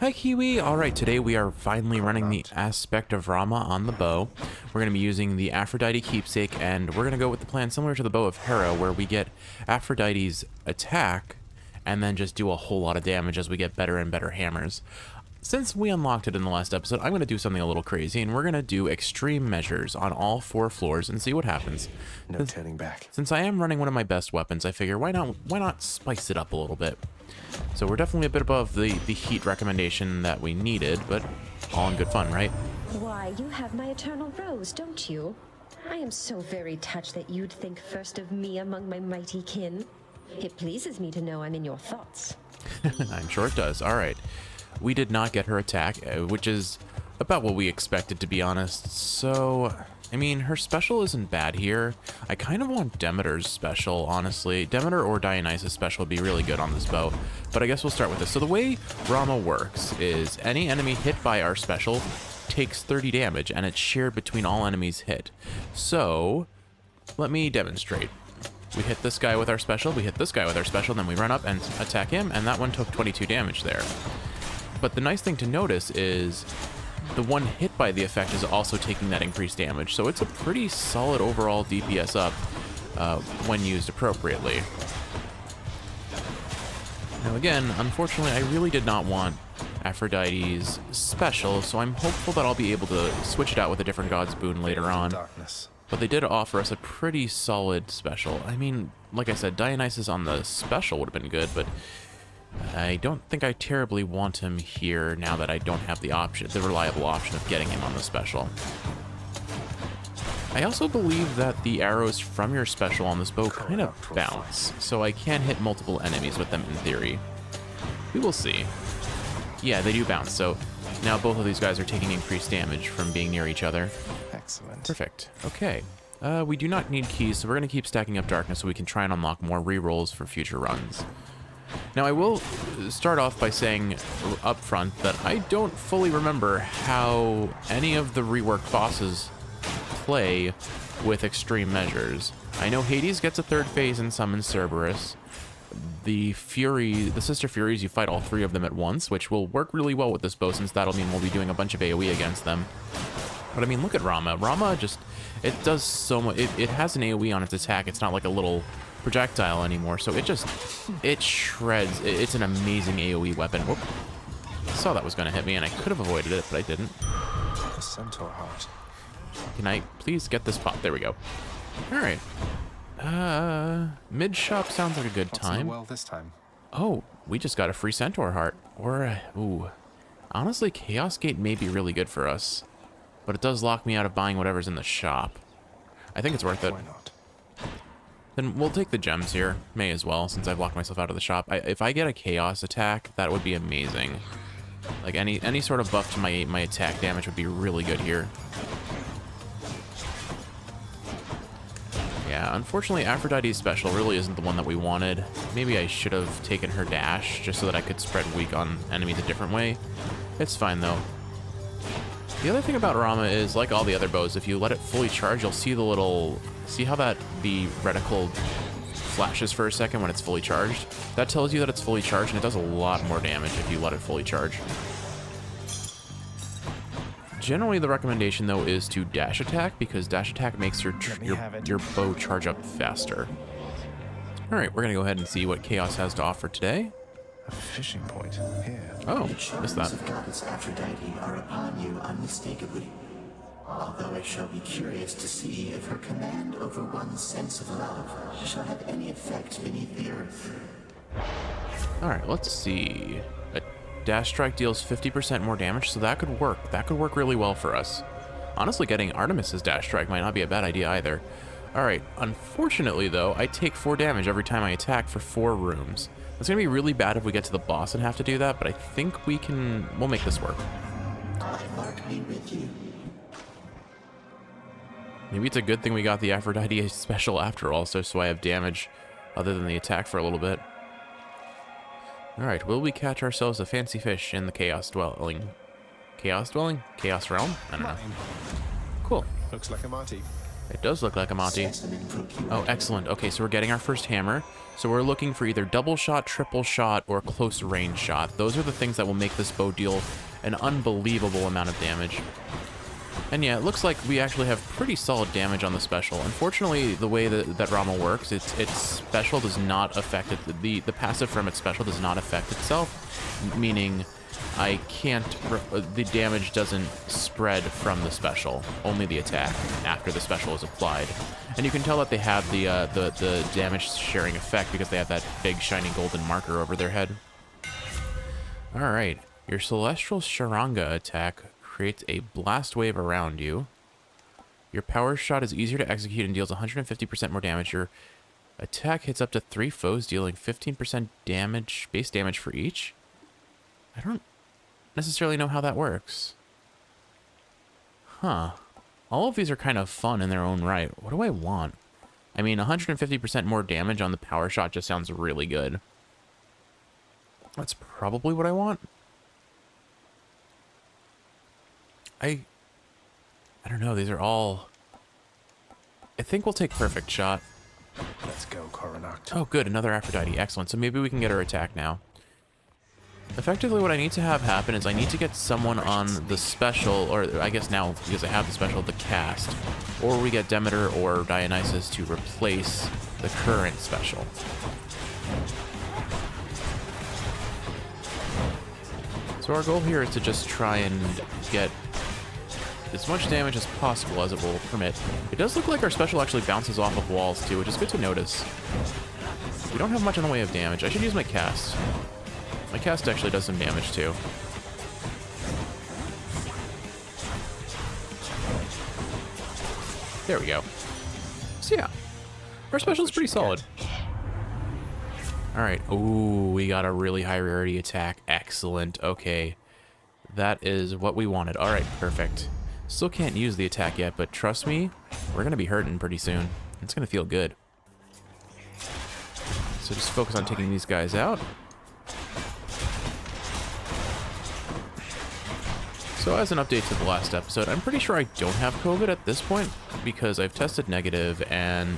Hi Kiwi! Alright, today we are finally running the aspect of Rama on the bow. We're going to be using the Aphrodite keepsake, and we're going to go with the plan similar to the bow of Hera, where we get Aphrodite's attack, and then just do a whole lot of damage as we get better and better hammers. Since we unlocked it in the last episode, I'm going to do something a little crazy, and we're going to do extreme measures on all 4 floors and see what happens. No turning back. Since I am running one of my best weapons, I figure why not spice it up a little bit. So we're definitely a bit above the heat recommendation that we needed, but all in good fun, right? Why, you have my eternal rose, don't you? I am so very touched that you'd think first of me among my mighty kin. It pleases me to know I'm in your thoughts. I'm sure it does. All right. We did not get her attack, which is about what we expected, to be honest. So, I mean, her special isn't bad here. I kind of want Demeter's special, honestly. Demeter or Dionysus' special would be really good on this bow, but I guess we'll start with this. So the way Rama works is any enemy hit by our special takes 30 damage, and it's shared between all enemies hit. So, let me demonstrate. We hit this guy with our special, we hit this guy with our special, then we run up and attack him, and that one took 22 damage there. But the nice thing to notice is the one hit by the effect is also taking that increased damage, so it's a pretty solid overall DPS up when used appropriately. Now again, unfortunately, I really did not want Aphrodite's special, so I'm hopeful that I'll be able to switch it out with a different God's Boon later on. Darkness. But they did offer us a pretty solid special. I mean, like I said, Dionysus on the special would have been good, but I don't think I terribly want him here now that I don't have the reliable option of getting him on the special. I also believe that the arrows from your special on this bow kind of bounce, so I can hit multiple enemies with them in theory. We will see. Yeah, they do bounce, so now both of these guys are taking increased damage from being near each other. Excellent. Perfect. Okay. We do not need keys, so we're going to keep stacking up darkness so we can try and unlock more rerolls for future runs. Now, I will start off by saying up front that I don't fully remember how any of the reworked bosses play with extreme measures. I know Hades gets a 3rd phase and summons Cerberus. The Sister Furies, you fight all 3 of them at once, which will work really well with this bow, since that'll mean we'll be doing a bunch of AoE against them. But I mean, look at Rama. Rama just, it does so much. It has an AoE on its attack. It's not like a little projectile anymore, so it shreds. It's an amazing AoE weapon. Whoop. I saw that was going to hit me, and I could have avoided it, but I didn't. A centaur heart. Can I please get this pop? There we go. All right. Mid shop sounds like a good time. Well, this time. Oh, we just got a free centaur heart. Or, ooh. Honestly, Chaos Gate may be really good for us, but it does lock me out of buying whatever's in the shop. I think it's worth it. Why not? Then we'll take the gems here. May as well, since I've locked myself out of the shop. If I get a chaos attack, that would be amazing. Like any sort of buff to my attack damage would be really good here. Yeah, unfortunately, Aphrodite's special really isn't the one that we wanted. Maybe I should have taken her dash just so that I could spread weak on enemies a different way. It's fine though. The other thing about Rama is, like all the other bows, if you let it fully charge, you'll see see how the reticle flashes for a second when it's fully charged? That tells you that it's fully charged, and it does a lot more damage if you let it fully charge. Generally, the recommendation, though, is to dash attack, because dash attack makes your bow charge up faster. All right, we're going to go ahead and see what Chaos has to offer today. A fishing point here. Oh, The missed charms that. of goddess Aphrodite are upon you unmistakably. Although I shall be curious to see if her command over one's sense of love shall have any effect beneath the earth. All right, let's see. A dash strike deals 50% more damage, so that could work. That could work really well for us. Honestly, getting Artemis's dash strike might not be a bad idea either. All right, unfortunately, though, I take 4 damage every time I attack for 4 rooms. It's going to be really bad if we get to the boss and have to do that, but I think we'll make this work. Mark me with you. Maybe it's a good thing we got the Aphrodite special after all, so I have damage other than the attack for a little bit. Alright, will we catch ourselves a fancy fish in the Chaos Dwelling? Chaos Dwelling? Chaos Realm? I don't know. Cool. Looks like a Marty. It does look like a Monty. Specimen procured. Oh, excellent. Okay, so we're getting our first hammer. So we're looking for either double shot, triple shot, or close range shot. Those are the things that will make this bow deal an unbelievable amount of damage. And yeah, it looks like we actually have pretty solid damage on the special. Unfortunately, the way that Rommel works, its special does not affect it. The passive from its special does not affect itself, meaning I can't, the damage doesn't spread from the special, only the attack after the special is applied. And you can tell that they have the damage sharing effect because they have that big shiny golden marker over their head. All right, your Celestial Charanga attack creates a blast wave around you. Your power shot is easier to execute and deals 150% more damage. Your attack hits up to 3 foes, dealing 15% damage, base damage for each. I don't necessarily know how that works. Huh. All of these are kind of fun in their own right. What do I want? I mean, 150% more damage on the power shot just sounds really good. That's probably what I want. I don't know. These are all... I think we'll take perfect shot. Let's go, Coronact. Oh, good. Another Aphrodite. Excellent. So maybe we can get her attack now. Effectively, what I need to have happen is I need to get someone on the special, or I guess now, because I have the special, the cast. Or we get Demeter or Dionysus to replace the current special. So our goal here is to just try and get as much damage as possible as it will permit. It does look like our special actually bounces off of walls too, which is good to notice. We don't have much in the way of damage. I should use my cast. My cast actually does some damage too. There we go. So yeah, our special is pretty solid. All right. Ooh, we got a really high rarity attack. Excellent. Okay. That is what we wanted. All right, perfect. Still can't use the attack yet, but trust me, we're going to be hurting pretty soon. It's going to feel good. So just focus on taking these guys out. So as an update to the last episode, I'm pretty sure I don't have COVID at this point because I've tested negative and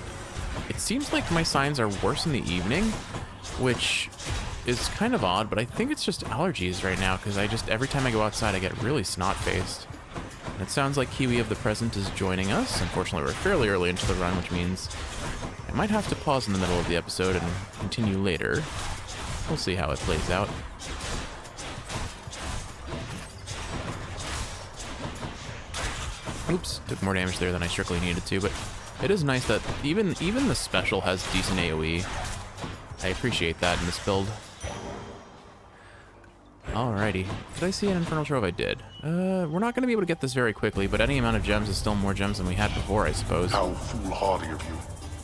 it seems like my signs are worse in the evening, which is kind of odd, but I think it's just allergies right now because every time I go outside I get really snot-faced. And it sounds like Kiwi of the Present is joining us. Unfortunately, we're fairly early into the run, which means I might have to pause in the middle of the episode and continue later. We'll see how it plays out. Oops, took more damage there than I strictly needed to, but it is nice that even the special has decent AoE. I appreciate that in this build. Alrighty. Did I see an Infernal Trove? I did. We're not going to be able to get this very quickly, but any amount of gems is still more gems than we had before, I suppose. How foolhardy of you.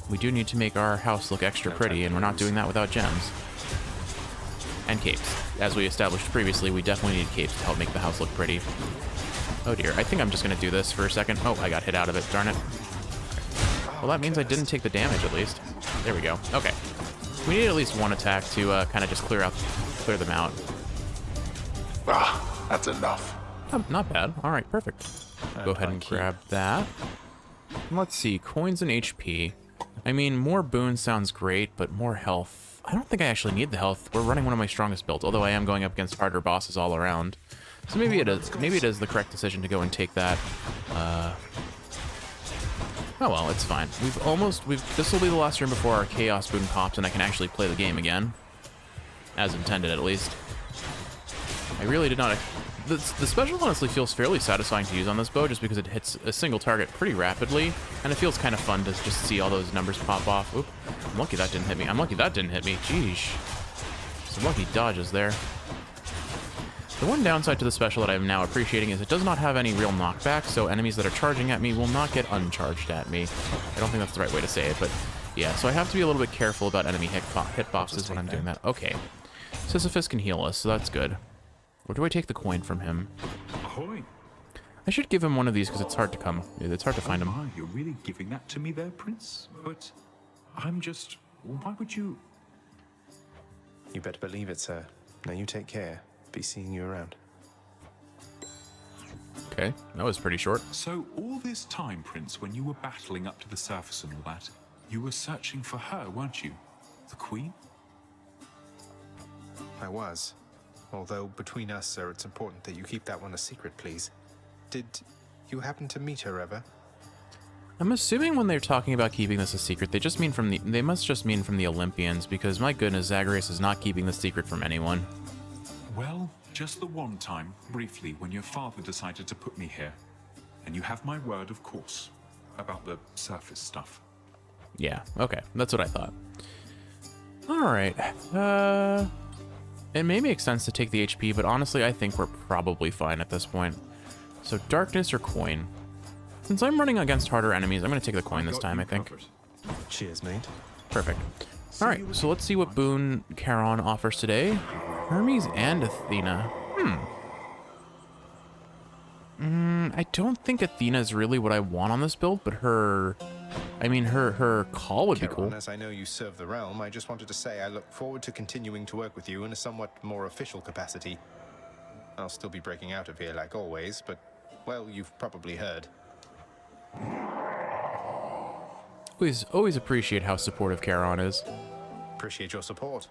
We do need to make our house look extra pretty, and we're not doing that without gems. And capes. As we established previously, we definitely need capes to help make the house look pretty. Oh dear, I think I'm just going to do this for a second. Oh, I got hit out of it, darn it. Well, that means I didn't take the damage, at least. There we go. Okay. We need at least one attack to kind of just clear them out. Ah, that's enough. Not bad. All right, perfect. Go ahead and grab that. Let's see, coins and HP. I mean, more boons sounds great, but more health. I don't think I actually need the health. We're running one of my strongest builds, although I am going up against harder bosses all around. So maybe it is. Maybe it is the correct decision to go and take that. Oh well, it's fine. This will be the last room before our Chaos Boon pops and I can actually play the game again. As intended, at least. I really did not... The special honestly feels fairly satisfying to use on this bow just because it hits a single target pretty rapidly, and it feels kind of fun to just see all those numbers pop off. Oop, I'm lucky that didn't hit me. I'm lucky that didn't hit me. Jeez. Some lucky dodges there. The one downside to the special that I'm now appreciating is it does not have any real knockback, so enemies that are charging at me will not get uncharged at me. I don't think that's the right way to say it, but yeah, so I have to be a little bit careful about enemy hitboxes when I'm doing that. Okay. Sisyphus can heal us, so that's good. Or do I take the coin from him? Ahoy. I should give him one of these because it's hard to it's hard to find him. My, you're really giving that to me there, Prince? But I'm just... Why would you... You better believe it, sir. Now you take care. Be seeing you around. Okay, that was pretty short. So all this time, Prince, when you were battling up to the surface and all that, you were searching for her, weren't you? The Queen? I was. Although, between us, sir, it's important that you keep that one a secret, please. Did you happen to meet her ever? I'm assuming when they're talking about keeping this a secret, they must just mean from the Olympians, because my goodness, Zagreus is not keeping the secret from anyone. Well, just the one time, briefly, when your father decided to put me here. And you have my word, of course, about the surface stuff. Yeah, okay, that's what I thought. Alright, it may make sense to take the HP, but honestly, I think we're probably fine at this point. So, darkness or coin? Since I'm running against harder enemies, I'm going to take the coin this time, I think. Cheers, mate. Perfect. Alright, so let's see what boon Charon offers today. Hermes and Athena. I don't think Athena is really what I want on this build, but her call would be cool. As I know you serve the realm, I just wanted to say I look forward to continuing to work with you in a somewhat more official capacity. I'll still be breaking out of here like always, but, well, you've probably heard. Always appreciate how supportive Charon is. Appreciate your support.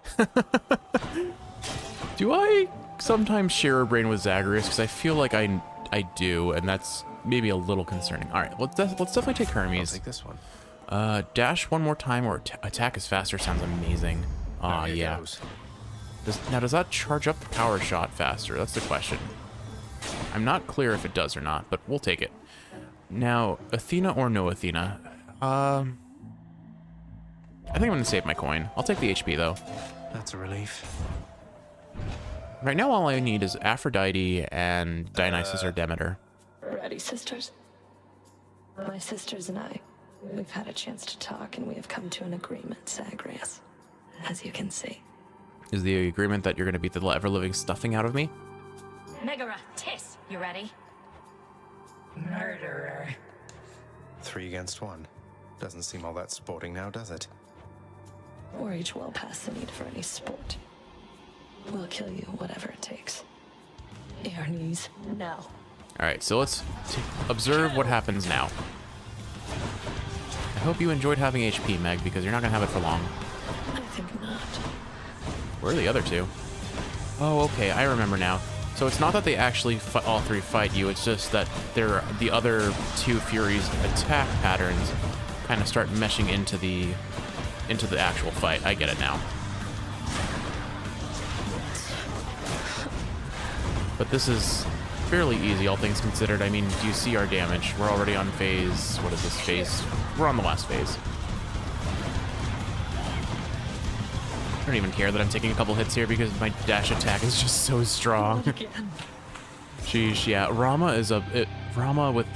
Do I sometimes share a brain with Zagreus? Because I feel like I do, and that's maybe a little concerning. All right, let's definitely take Hermes. I'll take this one. Dash one more time or attack is faster sounds amazing. Ah, Here yeah. goes. Does that charge up the power shot faster? That's the question. I'm not clear if it does or not, but we'll take it. Now, Athena or no Athena? I think I'm going to save my coin. I'll take the HP, though. That's a relief. Right now, all I need is Aphrodite and Dionysus or Demeter. Ready, sisters? My sisters and I, we've had a chance to talk, and we have come to an agreement, Zagreus. As you can see. Is the agreement that you're going to beat the ever-living stuffing out of me? Megara, Tiss, you ready? Murderer. 3 against 1. Doesn't seem all that sporting now, does it? We're each well past the need for any sport. We'll kill you, whatever it takes. Your knees, now. All right, so let's observe what happens now. I hope you enjoyed having HP, Meg, because you're not going to have it for long. I think not. Where are the other two? Oh, okay, I remember now. So it's not that they actually all three fight you, it's just that the other two Furies' attack patterns kind of start meshing into the actual fight. I get it now. But this is fairly easy, all things considered. I mean, do you see our damage? We're already on phase... What is this phase? We're on the last phase. I don't even care that I'm taking a couple hits here because my dash attack is just so strong. Sheesh, yeah. Rama with...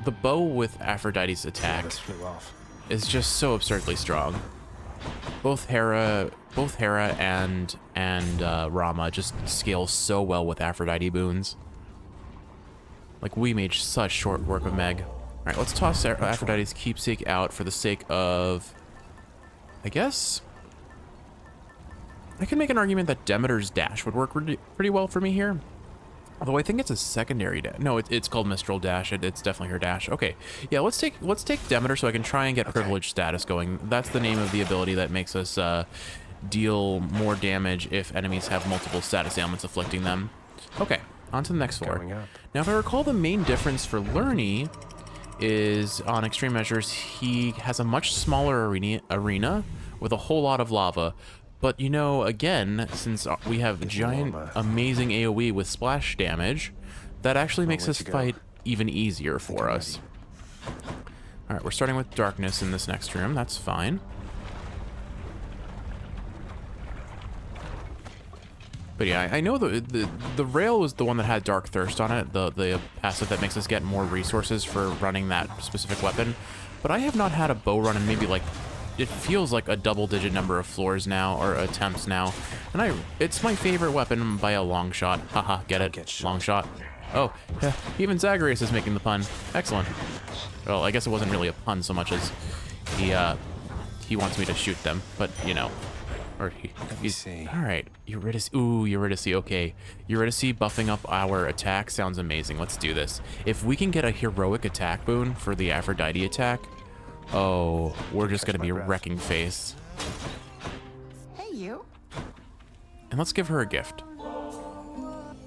The bow with Aphrodite's attack This flew off. is just so absurdly strong. Both Hera and Rama just scale so well with Aphrodite boons. Like, we made such short work of Meg. All right, let's toss Aphrodite's keepsake out for the sake of, I guess, I can make an argument that Demeter's dash would work pretty well for me here. Although I think it's a secondary dash. No, it's called Mistral dash. It's definitely her dash. Okay, yeah, let's take Demeter so I can try and get privileged status going. That's the name of the ability that makes us deal more damage if enemies have multiple status ailments afflicting them. Okay, on to the next floor. Going up. Now, if I recall, the main difference for Lerny is on extreme measures, he has a much smaller arena with a whole lot of lava. But, you know, again, since we have giant, amazing AoE with splash damage, that actually makes this fight even easier for us. All right, we're starting with darkness in this next room. That's fine. But yeah, I know the rail was the one that had Dark Thirst on it, the passive that makes us get more resources for running that specific weapon. But I have not had a bow run in maybe like... It feels like a double-digit number of floors now, or attempts now, and it's my favorite weapon by a long shot. Haha, get it? Long shot. Oh, yeah, even Zagreus is making the pun. Excellent. Well, I guess it wasn't really a pun so much as he wants me to shoot them, but, you know. Or he's see. all right. Eurydice. Ooh, Eurydice. Okay, Eurydice buffing up our attack sounds amazing. Let's do this. If we can get a heroic attack boon for the Aphrodite attack, oh, we're just gonna be wrecking face. Hey, you. And let's give her a gift.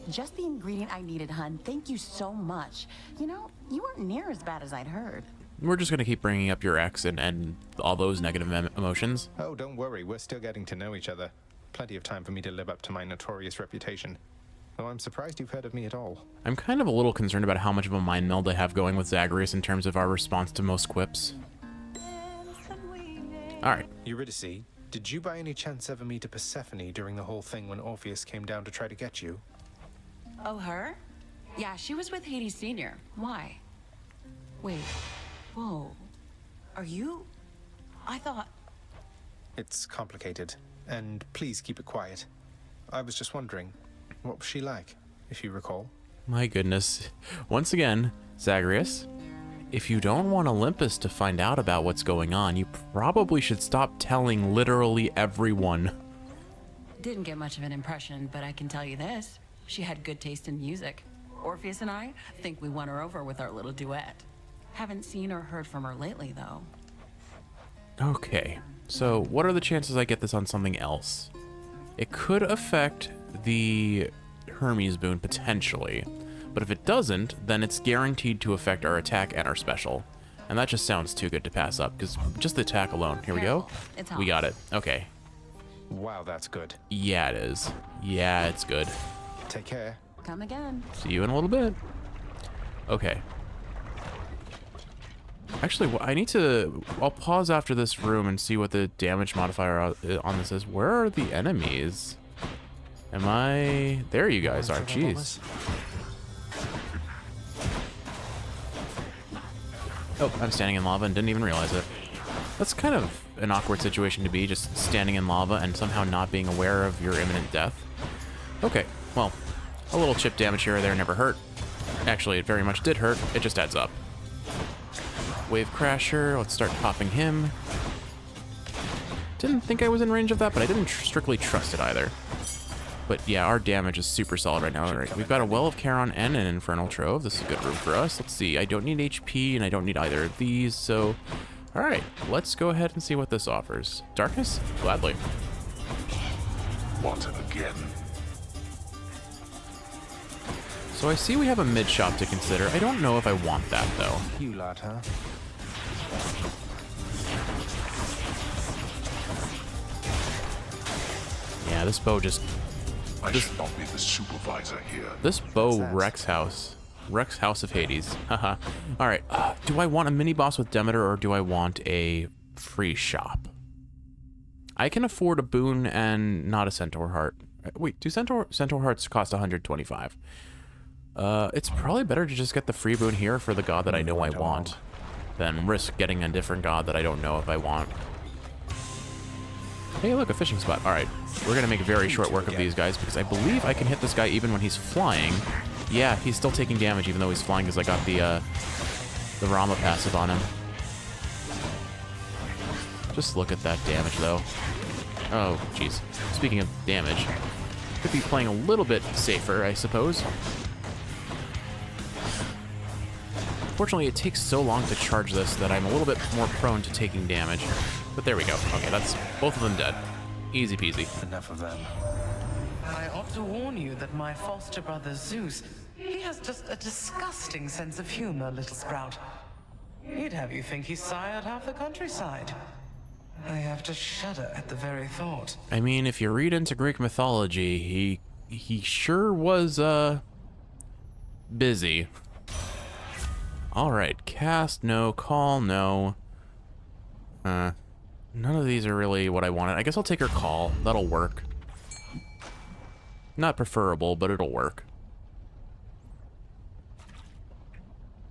Just the ingredient I needed, hun. Thank you so much. You know, you weren't near as bad as I'd heard. We're just gonna keep bringing up your ex and all those negative emotions. Oh, don't worry. We're still getting to know each other. Plenty of time for me to live up to my notorious reputation. Though I'm surprised you've heard of me at all. I'm kind of a little concerned about how much of a mind meld I have going with Zagreus in terms of our response to most quips. Alright. Eurydice, did you by any chance ever meet a Persephone during the whole thing when Orpheus came down to try to get you? Oh, her? Yeah, she was with Hades Sr. Why? Wait. Whoa. Are you? I thought... It's complicated, and please keep it quiet. I was just wondering, what was she like, if you recall? My goodness. Once again, Zagreus, if you don't want Olympus to find out about what's going on, you probably should stop telling literally everyone. Didn't get much of an impression, but I can tell you this. She had good taste in music. Orpheus and I think we won her over with our little duet. Haven't seen or heard from her lately, though. Okay, so what are the chances I get this on something else? It could affect the Hermes boon potentially, but if it doesn't, then it's guaranteed to affect our attack and our special. And that just sounds too good to pass up, because just the attack alone. Here we go. We got it. Okay. Wow, that's good. Yeah, it is. Yeah, it's good. Take care. Come again. See you in a little bit. Okay. Actually, I need to... I'll pause after this room and see what the damage modifier on this is. Where are the enemies? Am I... There you guys are. Jeez. Oh, I'm standing in lava and didn't even realize it. That's kind of an awkward situation to be, just standing in lava and somehow not being aware of your imminent death. Okay, well, a little chip damage here or there never hurt. Actually, it very much did hurt. It just adds up. Wave Crasher, let's start popping him. Didn't think I was in range of that, but I didn't strictly trust it either. But yeah, our damage is super solid right now. All right, we've got a Well of Charon and an Infernal Trove. This is a good room for us. Let's see, I don't need HP and I don't need either of these, so... All right, let's go ahead and see what this offers. Darkness? Gladly. What again? So I see we have a mid shop to consider. I don't know if I want that, though. You lot, huh? Yeah, this bow just... I should not be the supervisor here. This bow wrecks house. Wrecks House of Hades. Haha. Alright, do I want a mini-boss with Demeter or do I want a free shop? I can afford a boon and not a Centaur Heart. Wait, do Centaur Hearts cost 125? It's probably better to just get the free boon here for the god that I know I want than risk getting a different god that I don't know if I want. Hey, look, a fishing spot. Alright, we're gonna make very short work of these guys because I believe I can hit this guy even when he's flying. Yeah, he's still taking damage even though he's flying because I got the Rama passive on him. Just look at that damage, though. Oh, jeez. Speaking of damage, could be playing a little bit safer, I suppose. Fortunately, it takes so long to charge this that I'm a little bit more prone to taking damage. But there we go. Okay, that's both of them dead. Easy peasy. Enough of them. I ought to warn you that my foster brother Zeus, he has just a disgusting sense of humor, little sprout. He'd have you think he sired half the countryside. I have to shudder at the very thought. I mean, if you read into Greek mythology, he sure was, busy. Alright, cast, no. Call, no. None of these are really what I wanted. I guess I'll take her call. That'll work. Not preferable, but it'll work.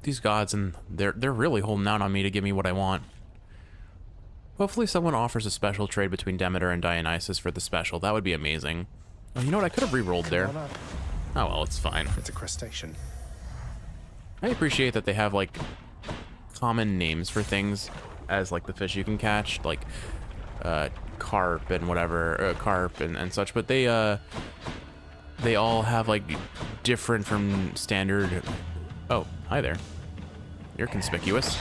These gods, and they're really holding out on me to give me what I want. Hopefully someone offers a special trade between Demeter and Dionysus for the special. That would be amazing. Oh, you know what? I could have re-rolled there. Oh, well, it's fine. It's a crustacean. I appreciate that they have, like, common names for things as, like, the fish you can catch. Like, carp and whatever, carp and such, but they all have like different from standard. Oh, hi there. You're conspicuous.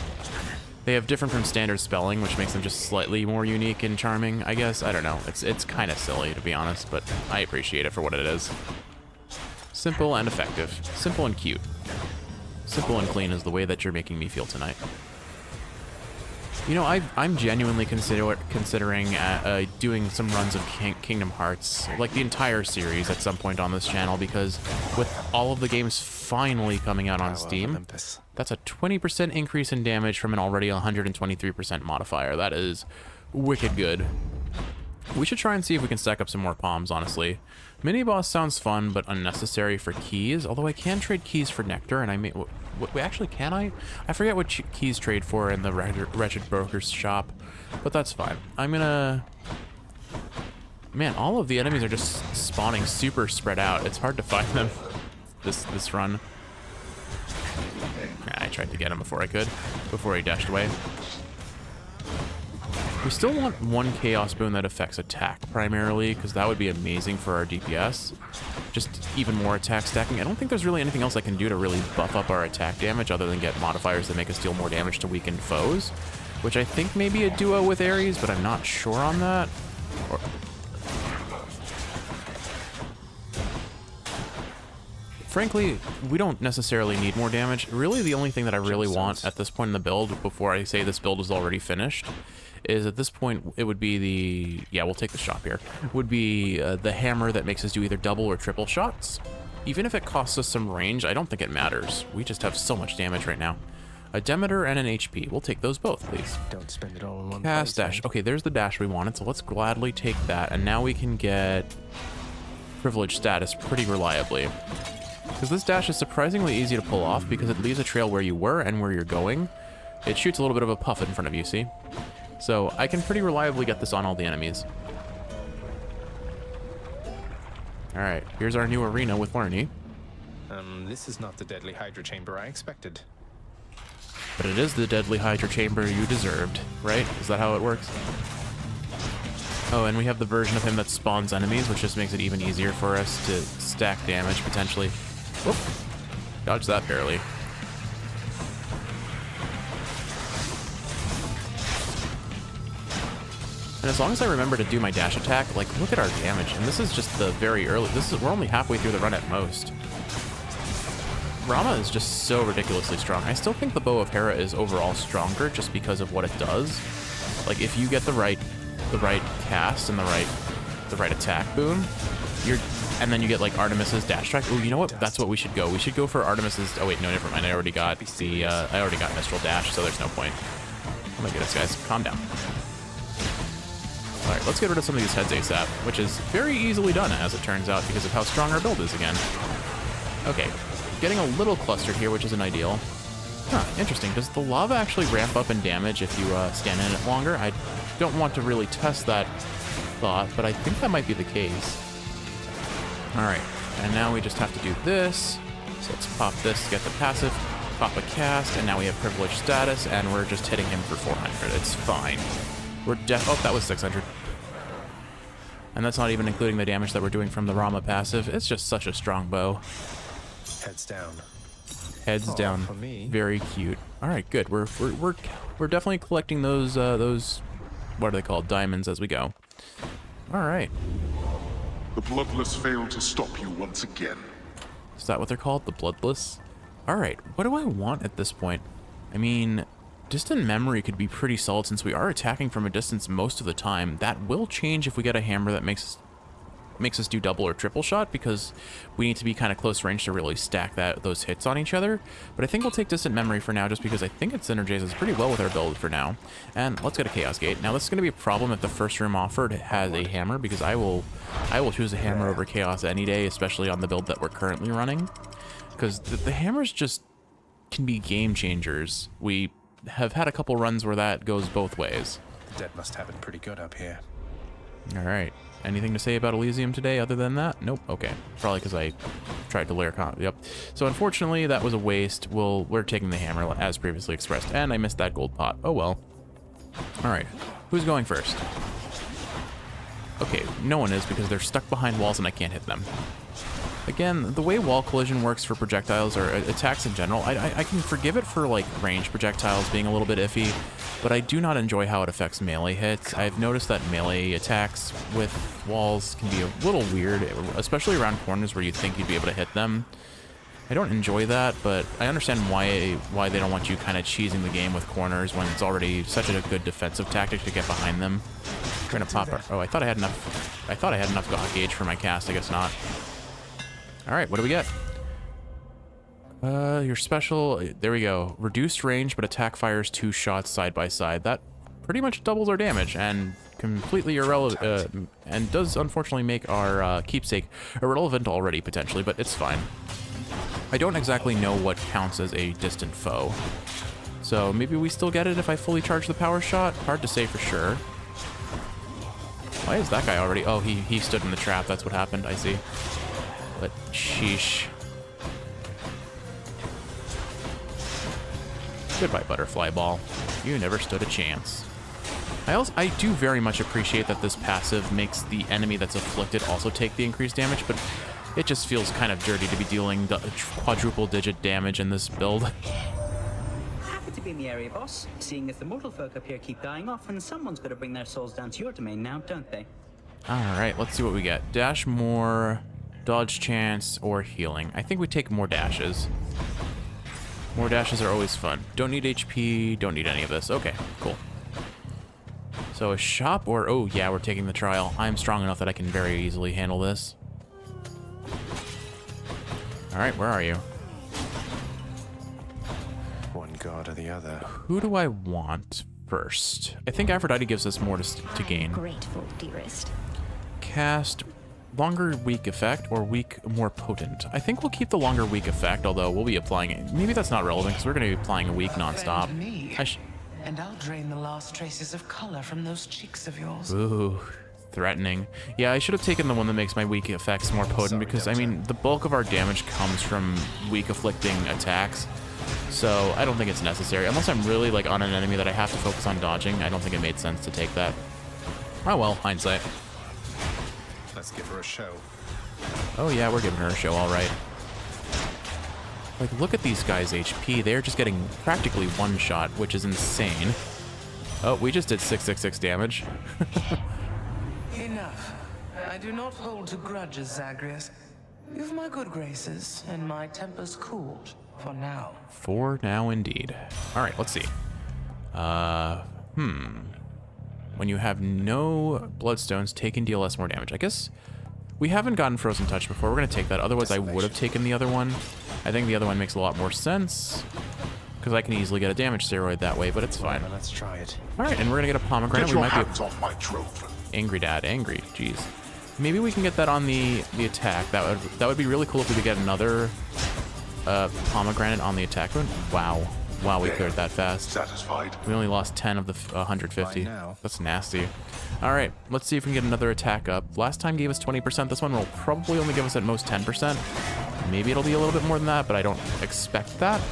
They have different from standard spelling, which makes them just slightly more unique and charming, I guess. I don't know. It's kind of silly, to be honest, but I appreciate it for what it is. Simple and effective. Simple and cute. Simple and clean is the way that you're making me feel tonight. You know, I'm genuinely considering doing some runs of Kingdom Hearts, like the entire series at some point on this channel, because with all of the games finally coming out on Steam, that's a 20% increase in damage from an already 123% modifier. That is wicked good. We should try and see if we can stack up some more palms, honestly. Mini-boss sounds fun, but unnecessary for keys, although I can trade keys for nectar, and I may... actually, can I? I forget what keys trade for in the Wretched Broker's shop, but that's fine. I'm gonna... Man, all of the enemies are just spawning super spread out. It's hard to find them this run. I tried to get him before I could, before he dashed away. We still want one Chaos Boon that affects attack primarily, because that would be amazing for our DPS. Just even more attack stacking. I don't think there's really anything else I can do to really buff up our attack damage other than get modifiers that make us deal more damage to weakened foes, which I think may be a duo with Ares, but I'm not sure on that. Frankly, we don't necessarily need more damage. Really, the only thing that I really want at this point in the build, before I say this build is already finished, is at this point, it would be the... Yeah, we'll take the shop here. Would be the hammer that makes us do either double or triple shots. Even if it costs us some range, I don't think it matters. We just have so much damage right now. A Demeter and an HP. We'll take those both, please. Don't spend it all in one Cast place, dash. Okay, there's the dash we wanted, so let's gladly take that. And now we can get privilege status pretty reliably. Because this dash is surprisingly easy to pull off because it leaves a trail where you were and where you're going. It shoots a little bit of a puff in front of you, see? So I can pretty reliably get this on all the enemies. Alright, here's our new arena with Larny. This is not the deadly Hydra chamber I expected. But it is the deadly Hydra chamber you deserved, right? Is that how it works? Oh, and we have the version of him that spawns enemies, which just makes it even easier for us to stack damage, potentially. Whoop! Dodge that barely. And as long as I remember to do my dash attack, like, look at our damage. And this is just the very early... We're only halfway through the run at most. Rama is just so ridiculously strong. I still think the Bow of Hera is overall stronger just because of what it does. Like, if you get the right cast and the right attack boon, and then you get like Artemis's dash track. Oh, you know what? That's what we should go. We should go for Artemis's. Oh wait, no, never mind. I already got Mistral dash, so there's no point. Oh my goodness, guys, calm down. All right, let's get rid of some of these heads ASAP, which is very easily done, as it turns out, because of how strong our build is again. Okay, getting a little clustered here, which isn't ideal. Huh, interesting. Does the lava actually ramp up in damage if you stand in it longer? I don't want to really test that thought, but I think that might be the case. All right, and now we just have to do this. So let's pop this to get the passive, pop a cast, and now we have privilege status, and we're just hitting him for 400. It's fine. We're oh, that was 600. And that's not even including the damage that we're doing from the Rama passive. It's just such a strong bow. Heads down. Heads down. For me. Very cute. All right, good. We're definitely collecting those what are they called? Diamonds as we go. All right. The Bloodless failed to stop you once again. Is that what they're called? The Bloodless? All right. What do I want at this point? I mean, distant memory could be pretty solid since we are attacking from a distance most of the time. That will change if we get a hammer that makes us do double or triple shot, because we need to be kind of close range to really stack those hits on each other. But I think we'll take distant memory for now, just because I think it synergizes pretty well with our build for now. And let's get a Chaos Gate. Now this is going to be a problem if the first room offered has a hammer, because I will choose a hammer over Chaos any day, especially on the build that we're currently running, because the hammers just can be game changers. We have had a couple runs where that goes both ways. The dead must have it pretty good up here. All right. Anything to say about Elysium today other than that? Nope. Okay. Probably because I tried to layer Yep. So unfortunately, that was a waste. We're taking the hammer as previously expressed, and I missed that gold pot. Oh well. All right. Who's going first? Okay, no one is because they're stuck behind walls and I can't hit them. Again, the way wall collision works for projectiles or attacks in general, I can forgive it for like ranged projectiles being a little bit iffy, but I do not enjoy how it affects melee hits. I've noticed that melee attacks with walls can be a little weird, especially around corners where you'd think you'd be able to hit them. I don't enjoy that, but I understand why they don't want you kind of cheesing the game with corners when it's already such a good defensive tactic to get behind them. I'm trying to pop her. Oh, I thought I had enough gauge for my cast. I guess not. All right, what do we get? Your special, there we go. Reduced range, but attack fires 2 shots side by side. That pretty much doubles our damage and completely irrelevant, and does unfortunately make our keepsake irrelevant already, potentially, but it's fine. I don't exactly know what counts as a distant foe. So maybe we still get it if I fully charge the power shot? Hard to say for sure. Why is that guy already? Oh, he stood in the trap. That's what happened. I see. But sheesh. Goodbye, butterfly ball. You never stood a chance. I do very much appreciate that this passive makes the enemy that's afflicted also take the increased damage, but it just feels kind of dirty to be dealing the quadruple digit damage in this build. Happy to be in the area, boss. Seeing as the mortal folk up here keep dying off, and someone's got to bring their souls down to your domain now, don't they? Alright, let's see what we get. Dash more, dodge chance, or healing. I think we take more dashes. More dashes are always fun. Don't need HP, don't need any of this. Okay, cool. So a shop or... Oh, yeah, we're taking the trial. I'm strong enough that I can very easily handle this. Alright, where are you? One god or the other. Who do I want first? I think Aphrodite gives us more to gain. Grateful, dearest. Cast longer weak effect or weak more potent. I think we'll keep the longer weak effect, although we'll be applying it. Maybe that's not relevant because we're going to be applying a weak nonstop. And I'll drain the last traces of color from those cheeks of yours. Ooh, threatening. Yeah, I should have taken the one that makes my weak effects more potent because, I mean, the bulk of our damage comes from weak afflicting attacks. So I don't think it's necessary. Unless I'm really like on an enemy that I have to focus on dodging, I don't think it made sense to take that. Oh well, hindsight. Let's give her a show. Oh yeah, we're giving her a show, all right. Like, look at these guys' HP. They're just getting practically one shot, which is insane. Oh, we just did 666 damage. Enough. I do not hold to grudges, Zagreus. You've my good graces, and my temper's cooled. For now. For now, indeed. All right, let's see. When you have no bloodstones, take and deal less more damage. I guess we haven't gotten Frozen Touch before. We're going to take that. Otherwise, I would have taken the other one. I think the other one makes a lot more sense because I can easily get a damage steroid that way, but it's fine. Well, let's try it. All right, and we're going to get a pomegranate. Get your hands off my trophy. Angry dad, angry. Jeez. Maybe we can get that on the attack. That would be really cool if we could get another pomegranate on the attack one. Wow. Wow, we cleared that fast. Satisfied. We only lost 10 of the 150. That's nasty. All right, let's see if we can get another attack up. Last time gave us 20%. This one will probably only give us at most 10%. Maybe it'll be a little bit more than that, but I don't expect that.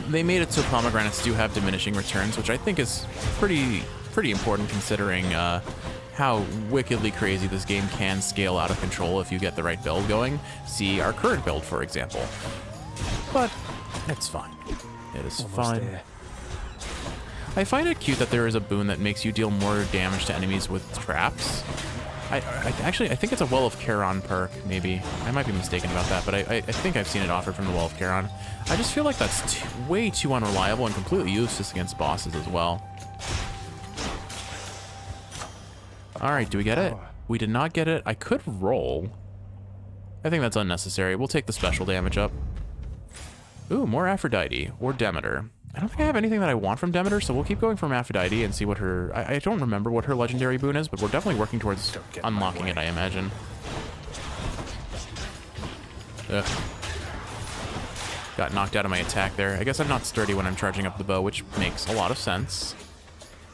They made it so pomegranates do have diminishing returns, which I think is pretty important considering how wickedly crazy this game can scale out of control if you get the right build going. See our current build, for example. But it's fine. It is fine. There. I find it cute that there is a boon that makes you deal more damage to enemies with traps. I think it's a Well of Charon perk, maybe. I might be mistaken about that, but I think I've seen it offered from the Well of Charon. I just feel like that's way too unreliable and completely useless against bosses as well. All right, do we get it? We did not get it. I could roll. I think that's unnecessary. We'll take the special damage up. Ooh, more Aphrodite or Demeter. I don't think I have anything that I want from Demeter, so we'll keep going from Aphrodite and see what her... I don't remember what her legendary boon is, but we're definitely working towards unlocking it, I imagine. Ugh. Got knocked out of my attack there. I guess I'm not sturdy when I'm charging up the bow, which makes a lot of sense.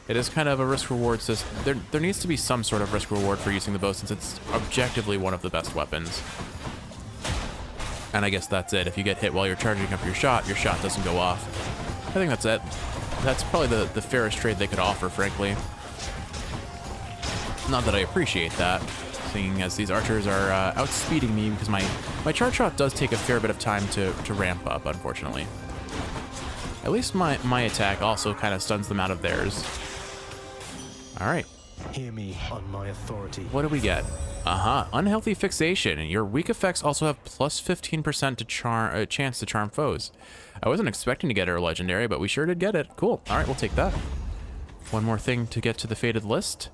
It is kind of a risk-reward system. There needs to be some sort of risk-reward for using the bow, since it's objectively one of the best weapons. And I guess that's it. If you get hit while you're charging up your shot doesn't go off. I think that's it. That's probably the fairest trade they could offer, frankly. Not that I appreciate that, seeing as these archers are outspeeding me because my charge shot does take a fair bit of time to ramp up, unfortunately. At least my attack also kind of stuns them out of theirs. All right. Hear me on my authority. What do we get? Unhealthy fixation. Your weak effects also have plus 15% to chance to charm foes. I wasn't expecting to get her legendary, but we sure did get it. Cool. All right, we'll take that. One more thing to get to the fated list.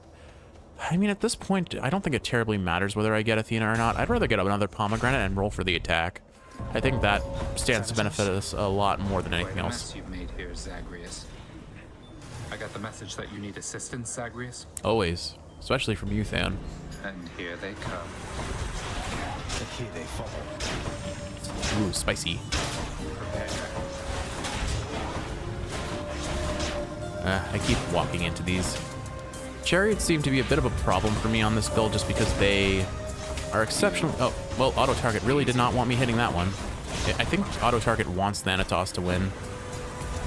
I mean, at this point, I don't think it terribly matters whether I get Athena or not. I'd rather get another pomegranate and roll for the attack. I think that stands to benefit us a lot more than anything else. You've made here, Zagreus. I got the message that you need assistance, Zagreus. Always, especially from you, Than. And here they come. And here they fall. Ooh, spicy. I keep walking into these. Chariots seem to be a bit of a problem for me on this build just because they are exceptional. Oh, well, auto target really did not want me hitting that one. I think auto target wants Thanatos to win.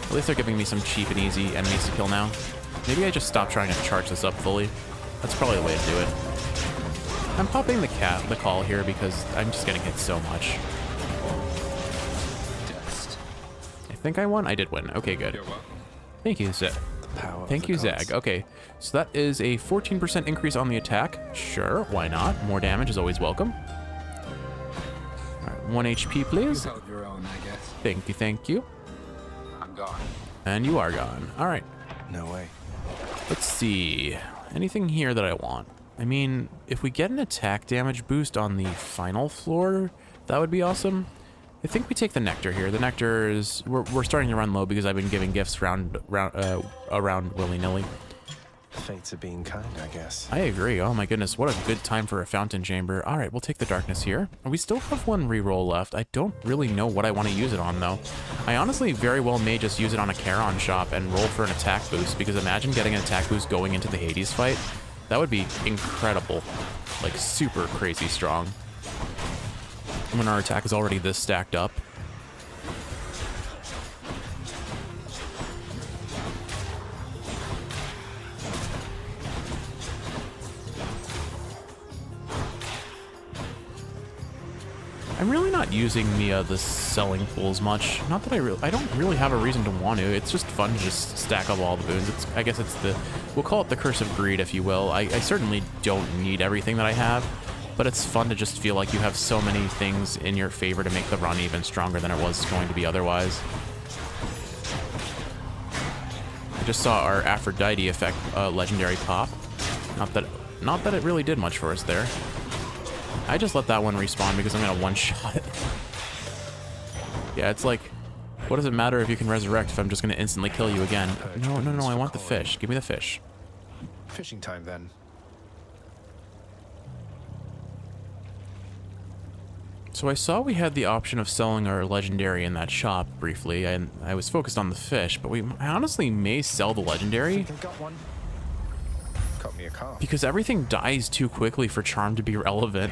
At least they're giving me some cheap and easy enemies to kill now. Maybe I just stop trying to charge this up fully. That's probably the way to do it. I'm popping the call here because I'm just getting hit so much. Deadest. I think I won. I did win. Okay, good. You're welcome. Thank you, Zag. Thank you, Zag. Okay, so that is a 14% increase on the attack. Sure, why not? More damage is always welcome. All right, 1 HP, please. You held your own, I guess. Thank you, thank you. I'm gone. And you are gone. All right. No way. Let's see. Anything here that I want? I mean, if we get an attack damage boost on the final floor, that would be awesome. I think we take the nectar here. The nectar is we're starting to run low because I've been giving gifts around willy-nilly. Fates are being kind, I guess. I agree. Oh my goodness, what a good time for a fountain chamber. All right, we'll take the darkness here. We still have one reroll left. I don't really know what I want to use it on though. I honestly very well may just use it on a Charon shop and roll for an attack boost, because imagine getting an attack boost going into the Hades fight. That would be incredible. Like super crazy strong. When our attack is already this stacked up. I'm really not using the selling pools much. Not that I don't really have a reason to want to. It's just fun to just stack up all the boons. I guess it's we'll call it the curse of greed, if you will. I certainly don't need everything that I have, but it's fun to just feel like you have so many things in your favor to make the run even stronger than it was going to be otherwise. I just saw our Aphrodite effect legendary pop. Not that it really did much for us there. I just let that one respawn because I'm gonna one-shot it. Yeah, it's like, what does it matter if you can resurrect if I'm just gonna instantly kill you again? No, I want the fish. Give me the fish. Fishing time then. So I saw we had the option of selling our legendary in that shop briefly, and I was focused on the fish, but I honestly may sell the legendary. Got one. Got me a car. Because everything dies too quickly for charm to be relevant.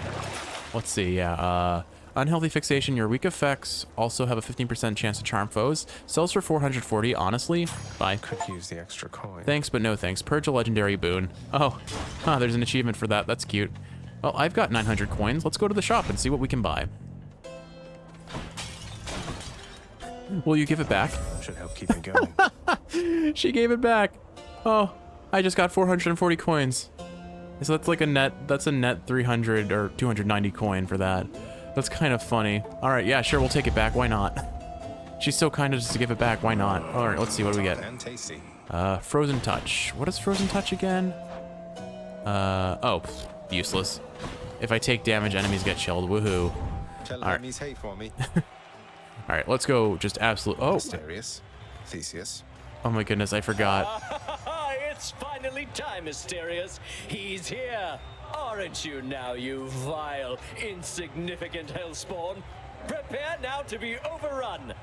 Let's see, yeah, unhealthy fixation, your weak effects also have a 15% chance to charm foes. Sells for 440, honestly. Bye. Could use the extra coin. Thanks, but no thanks. Purge a legendary boon. Oh, there's an achievement for that. That's cute. Well, I've got 900 coins. Let's go to the shop and see what we can buy. Will you give it back? Should help keep me going. She gave it back. Oh, I just got 440 coins. So that's like a net 300 or 290 coin for that. That's kind of funny. All right, yeah, sure, we'll take it back. Why not? She's so kind of just to give it back. Why not? All right, let's see what do we get. And tasty. Frozen touch. What is frozen touch again? Oh, useless. If I take damage, enemies get chilled. Woohoo. Tell All right. enemies hey for me. All right, let's go. Just absolute. Oh. Mysterious. Theseus. Oh my goodness, I forgot. It's finally time, Mysterious. He's here. Aren't you now, you vile, insignificant hellspawn? Prepare now to be overrun.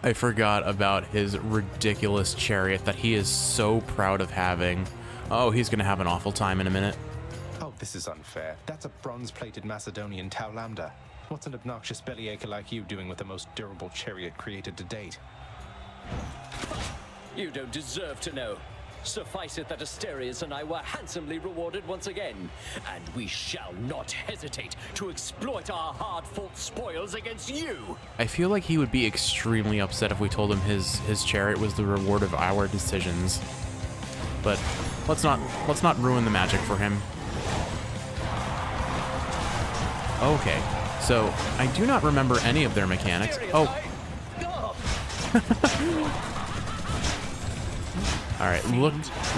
I forgot about his ridiculous chariot that he is so proud of having. Oh, he's gonna have an awful time in a minute. Oh, this is unfair. That's a bronze-plated Macedonian Tau Lambda. What's an obnoxious bellyacre like you doing with the most durable chariot created to date? You don't deserve to know. Suffice it that Asterius and I were handsomely rewarded once again, and we shall not hesitate to exploit our hard-fought spoils against you. I feel like he would be extremely upset if we told him his chariot was the reward of our decisions. But let's not ruin the magic for him. Okay, so I do not remember any of their mechanics. Oh. All right,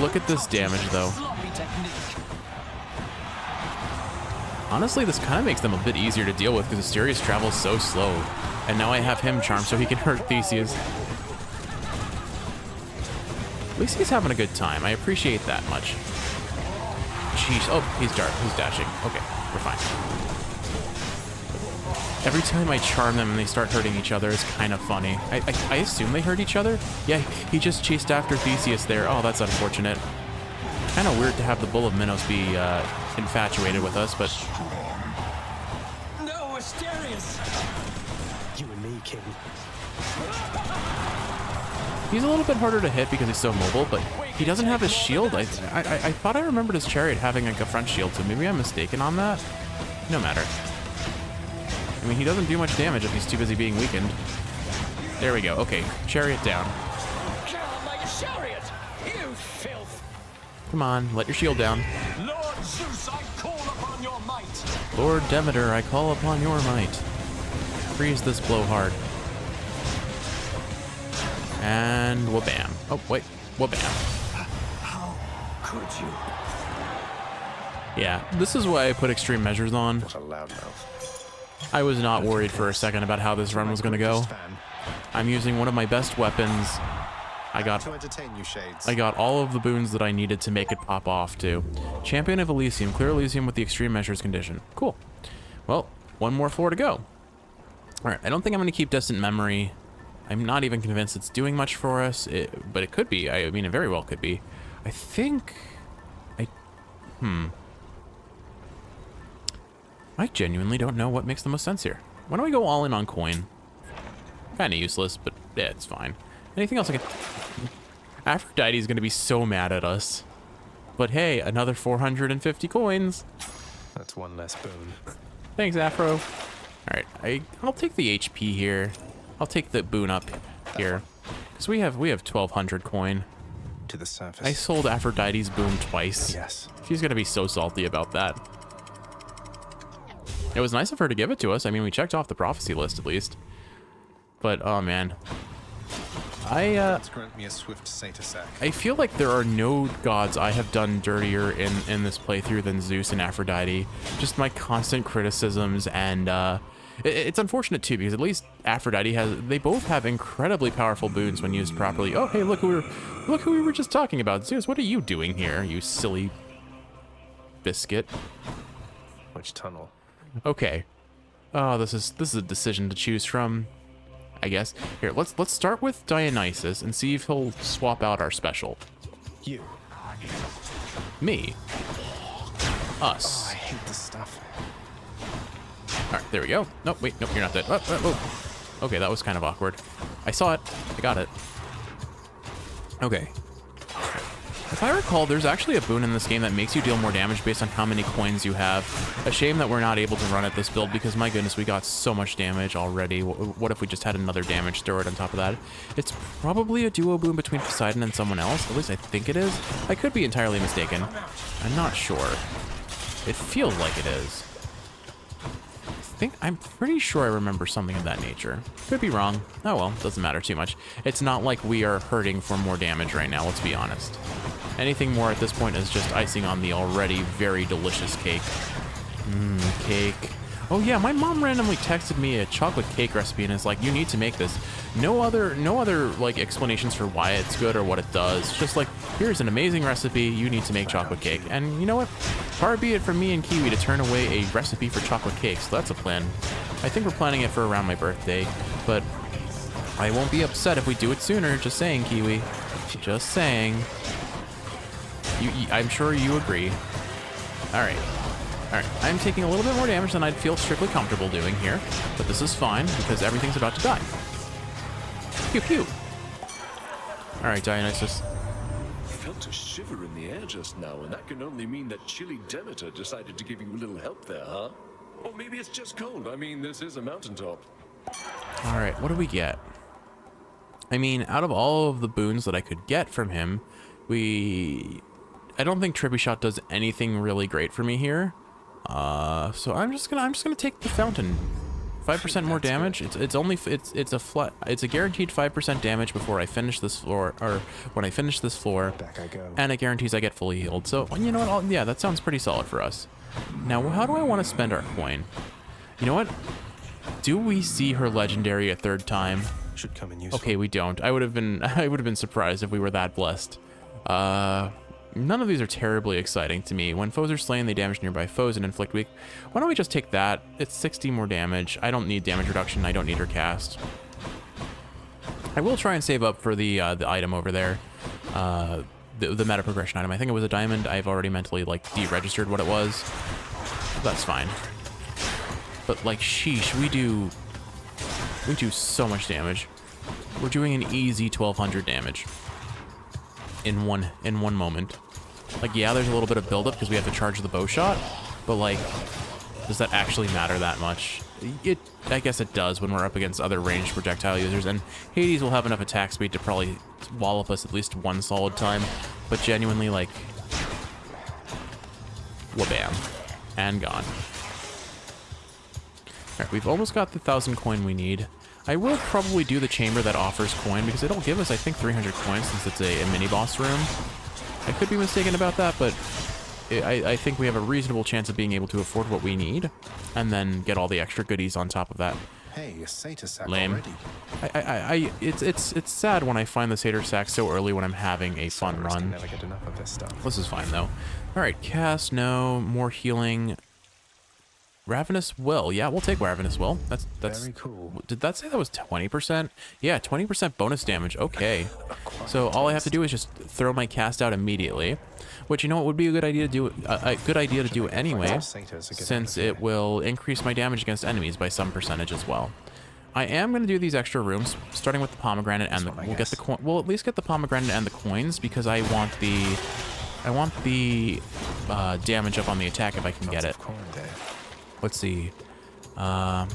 look at this damage though. Honestly, this kind of makes them a bit easier to deal with because Asterius travels so slow. And now I have him charmed so he can hurt Theseus. At least he's having a good time. I appreciate that much. Jeez. Oh, he's dashing. Okay, we're fine. Every time I charm them and they start hurting each other, it's kind of funny. I assume they hurt each other? Yeah, he just chased after Theseus there. Oh, that's unfortunate. Kind of weird to have the Bull of Minos be infatuated with us, but... No, Asterius! You and me, King. He's a little bit harder to hit because he's so mobile, but he doesn't have his shield. I thought I remembered his chariot having like a front shield, so maybe I'm mistaken on that? No matter. I mean, he doesn't do much damage if he's too busy being weakened. There we go. Okay, chariot down. My chariot! You filth! Come on, let your shield down. Lord Zeus, I call upon your might! Lord Demeter, I call upon your might. Freeze this blowhard. And wha-bam. Oh, wait. Wha-bam. How could you? Yeah, this is why I put extreme measures on. What a loudmouth. I was not worried for a second about how this run was going to go. I'm using one of my best weapons. I got all of the boons that I needed to make it pop off, too. Champion of Elysium. Clear Elysium with the extreme measures condition. Cool. Well, one more floor to go. Alright, I don't think I'm going to keep Distant Memory. I'm not even convinced it's doing much for us, but it could be. I mean, it very well could be. I think... I genuinely don't know what makes the most sense here. Why don't we go all in on coin? Kind of useless, but yeah, it's fine. Anything else I can... Aphrodite's going to be so mad at us. But hey, another 450 coins. That's one less boon. Thanks, Afro. Alright, I'll take the HP here. I'll take the boon up here. Because we have 1,200 coin. To the surface. I sold Aphrodite's boon twice. Yes. She's going to be so salty about that. It was nice of her to give it to us. I mean, we checked off the prophecy list at least. But, oh man. Grant me a swift satyr sack. I feel like there are no gods I have done dirtier in this playthrough than Zeus and Aphrodite. Just my constant criticisms, and it's unfortunate too, because at least Aphrodite they both have incredibly powerful boons when used properly. Oh, hey, look who we were just talking about. Zeus, what are you doing here, you silly biscuit? Which tunnel? Okay. Oh, this is a decision to choose from, I guess. Here, let's start with Dionysus and see if he'll swap out our special. You. Me. Us. Oh, I hate this stuff. All right, there we go. Nope, wait, nope, you're not dead. Oh. Okay, that was kind of awkward. I saw it. I got it. Okay. If I recall, there's actually a boon in this game that makes you deal more damage based on how many coins you have. A shame that we're not able to run at this build because, my goodness, we got so much damage already. What if we just had another damage steroid on top of that? It's probably a duo boon between Poseidon and someone else. At least I think it is. I could be entirely mistaken. I'm not sure. It feels like it is. I'm pretty sure I remember something of that nature. Could be wrong. Oh well, doesn't matter too much. It's not like we are hurting for more damage right now, let's be honest. Anything more at this point is just icing on the already very delicious cake. Cake. Oh yeah, my mom randomly texted me a chocolate cake recipe and is like, you need to make this. No other like explanations for why it's good or what it does. Just like, here's an amazing recipe, you need to make chocolate cake. And you know what? Far be it from me and Kiwi to turn away a recipe for chocolate cake, so that's a plan. I think we're planning it for around my birthday, but I won't be upset if we do it sooner. Just saying, Kiwi. Just saying. I'm sure you agree. Alright. Alright, I'm taking a little bit more damage than I'd feel strictly comfortable doing here, but this is fine because everything's about to die. Pew pew! Alright, Dionysus. felt a shiver in the air just now, and that can only mean that chilly Demeter decided to give you a little help there, huh? Or maybe it's just cold. I mean, this is a mountaintop. All right, what do we get? I mean, out of all of the boons that I could get from him, I don't think Trippy Shot does anything really great for me here. So I'm just gonna take the fountain. 5% more damage. It's a guaranteed 5% damage before I finish this floor, or when I finish this floor. Back I go. And it guarantees I get fully healed. So you know what? Yeah, that sounds pretty solid for us. Now, how do I want to spend our coin? You know what? Do we see her legendary a third time? Should come in useful. Okay, we don't. I would have been surprised if we were that blessed. None of these are terribly exciting to me. When foes are slain, they damage nearby foes and inflict weak. Why don't we just take that? It's 60 more damage. I don't need damage reduction. I don't need her cast. I will try and save up for the item over there. The meta progression item. I think it was a diamond. I've already mentally like deregistered what it was. That's fine. But like, sheesh, we do so much damage. We're doing an easy 1200 damage in one moment. Like, yeah, there's a little bit of buildup because we have to charge the bow shot, but like, does that actually matter that much? I guess it does when we're up against other ranged projectile users, and Hades will have enough attack speed to probably wallop us at least one solid time, but genuinely, like, wabam, and gone. Alright, we've almost got the 1,000 coin we need. I will probably do the chamber that offers coin, because it'll give us, I think, 300 coins since it's a mini-boss room. I could be mistaken about that, but I think we have a reasonable chance of being able to afford what we need, and then get all the extra goodies on top of that. Hey, a satyr sack Lame. already. It's sad when I find the satyr sack so early when I'm having a fun Satyrs can run. never get enough of this stuff. This is fine though. All right, cast, no more healing. Ravenous Will. Yeah, we'll take Ravenous Will. That's Very cool. Did that say that was 20%? Yeah, 20% bonus damage. Okay. So all I have to do is just throw my cast out immediately, which, you know, what would be a good idea to do. A good idea to do anyway, since it will increase my damage against enemies by some percentage as well. I am going to do these extra rooms, starting with the pomegranate and we'll get the coin. We'll at least get the pomegranate and the coins because I want the damage up on the attack if I can get it. Let's see. I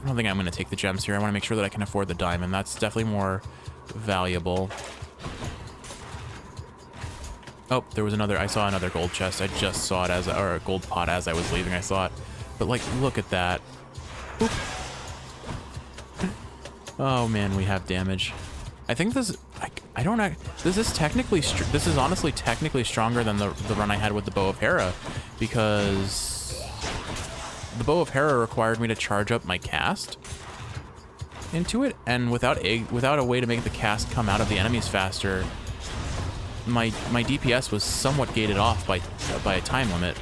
don't think I'm going to take the gems here. I want to make sure that I can afford the diamond. That's definitely more valuable. Oh, there was another. I saw another gold chest. I just saw it or a gold pot as I was leaving. I saw it. But like, look at that. Oop. Oh man, we have damage. I think this. I don't know. This is technically. This is honestly technically stronger than the run I had with the Bow of Hera, because the Bow of Hera required me to charge up my cast into it, and without a way to make the cast come out of the enemies faster, my DPS was somewhat gated off by a time limit.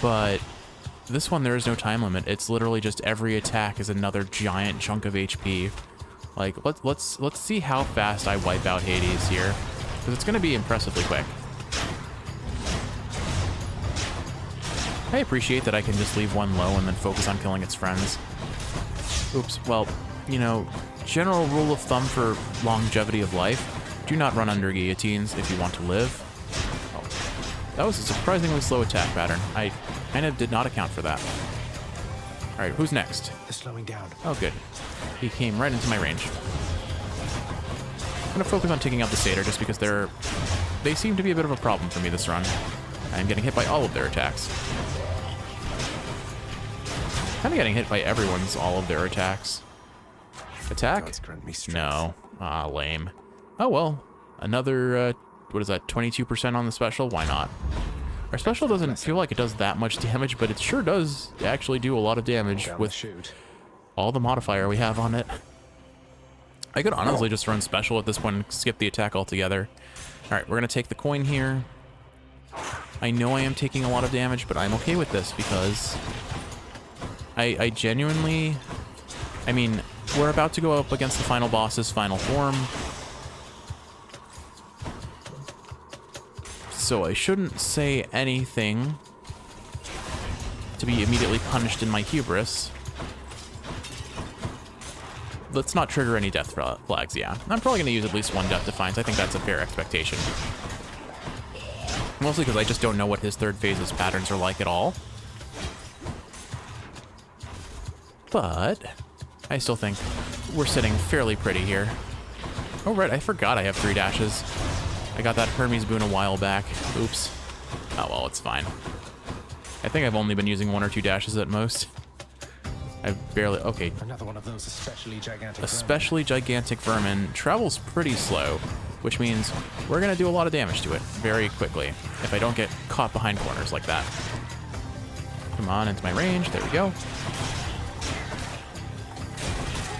But this one, there is no time limit. It's literally just every attack is another giant chunk of HP. Like, let's see how fast I wipe out Hades here, because it's going to be impressively quick. I appreciate that I can just leave one low and then focus on killing its friends. Oops, well, you know, general rule of thumb for longevity of life, do not run under guillotines if you want to live. Oh, that was a surprisingly slow attack pattern. I kind of did not account for that. Alright, who's next? They're slowing down. Oh, good. He came right into my range. I'm gonna focus on taking out the satyr just because they seem to be a bit of a problem for me this run. I'm getting hit by all of their attacks. Kind of getting hit by everyone's all of their attacks. Attack? No. Ah, lame. Oh well. Another, what is that, 22% on the special? Why not? Our special doesn't feel like it does that much damage, but it sure does actually do a lot of damage with all the modifier we have on it. I could honestly just run special at this point and skip the attack altogether. Alright, we're going to take the coin here. I know I am taking a lot of damage, but I'm okay with this because I genuinely... I mean, we're about to go up against the final boss's final form. So I shouldn't say anything to be immediately punished in my hubris. let's not trigger any death flags. Yeah, I'm probably gonna use at least one Death Defiance. I think that's a fair expectation. Mostly because I just don't know what his third phase's patterns are like at all. But I still think we're sitting fairly pretty here. Oh, right, I forgot I have 3 dashes. I got that Hermes boon a while back. Oops. Oh, well, it's fine. I think I've only been using 1 or 2 dashes at most. I've barely... Okay. Another one of those especially gigantic vermin travels pretty slow, which means we're going to do a lot of damage to it very quickly if I don't get caught behind corners like that. Come on, into my range. There we go.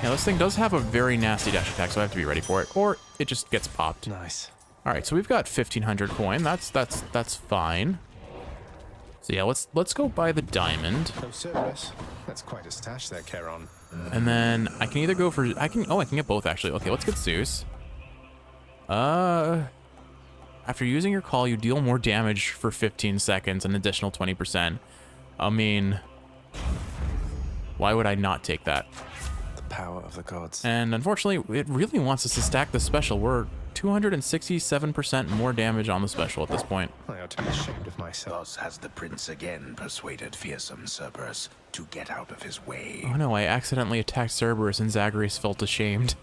Yeah, this thing does have a very nasty dash attack, so I have to be ready for it, or it just gets popped. Nice. All right, so we've got 1,500 coin. That's fine. So yeah, let's go buy the diamond. Oh, Cerberus. That's quite a stash there, Charon. And then I can either go for I can get both actually. Okay, let's get Zeus. After using your call, you deal more damage for 15 seconds, an additional 20%. I mean, why would I not take that? Power of the gods. And unfortunately, it really wants us to stack the special. We're 267% more damage on the special at this point. I ought to be ashamed of myself. Thus has the prince again persuaded fearsome Cerberus to get out of his way. Oh no, I accidentally attacked Cerberus and Zagreus felt ashamed.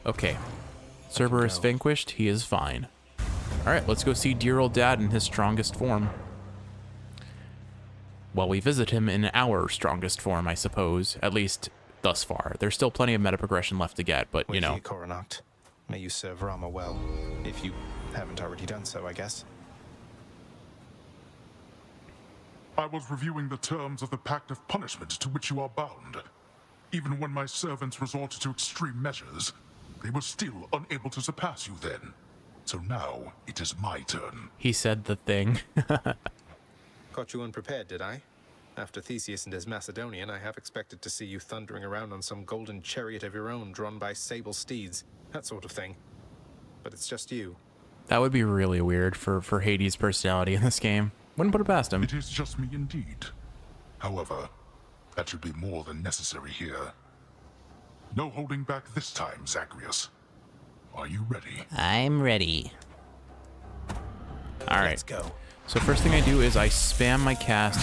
Okay. Cerberus vanquished, he is fine. Alright, let's go see dear old dad in his strongest form. Well, we visit him in our strongest form, I suppose. At least, thus far. There's still plenty of meta progression left to get, but, you know. Coronact. May you serve Rama well, if you haven't already done so, I guess. I was reviewing the terms of the Pact of Punishment to which you are bound. Even when my servants resorted to extreme measures, they were still unable to surpass you then. So now, it is my turn. He said the thing. Caught you unprepared, did I? After Theseus and his Macedonian, I have expected to see you thundering around on some golden chariot of your own drawn by sable steeds, that sort of thing. But it's just you. That would be really weird for Hades' personality in this game. Wouldn't put it past him. It is just me indeed. However, that should be more than necessary here. No holding back this time, Zagreus. Are you ready? I'm ready. All right. Let's go. So first thing I do is I spam my cast